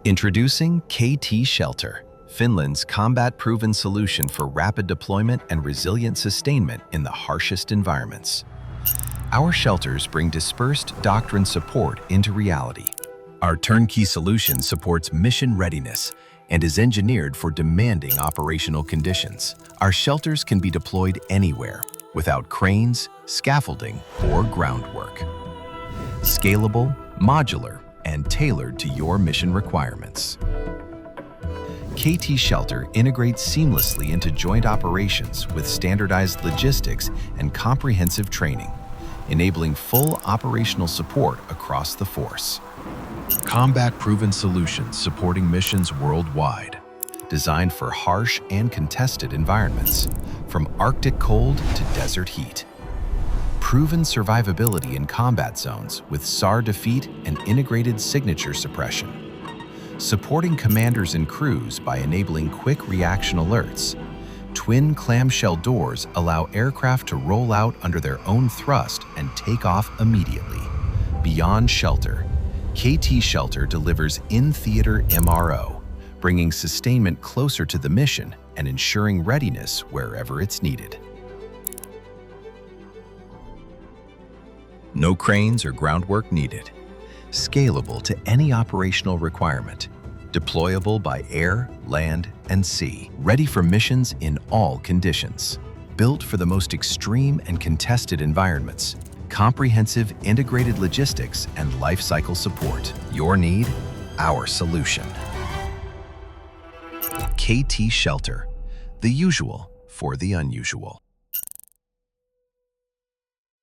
Introducing KT Shelter, Finland's combat-proven solution for rapid deployment and resilient sustainment in the harshest environments. Our shelters bring dispersed doctrine support into reality. Our turnkey solution supports mission readiness and is engineered for demanding operational conditions. Our shelters can be deployed anywhere without cranes, scaffolding, or groundwork. Scalable, modular, and tailored to your mission requirements. KT Shelter integrates seamlessly into joint operations with standardized logistics and comprehensive training, enabling full operational support across the force. Combat-proven solutions supporting missions worldwide, designed for harsh and contested environments, from Arctic cold to desert heat. Proven survivability in combat zones with SAR defeat and integrated signature suppression. Supporting commanders and crews by enabling quick reaction alerts. Twin clamshell doors allow aircraft to roll out under their own thrust and take off immediately. Beyond shelter, KT Shelter delivers in-theater MRO, bringing sustainment closer to the mission and ensuring readiness wherever it's needed. No cranes or groundwork needed. Scalable to any operational requirement. Deployable by air, land, and sea. Ready for missions in all conditions. Built for the most extreme and contested environments. Comprehensive integrated logistics and lifecycle support. Your need, our solution. KT Shelter, the usual for the unusual.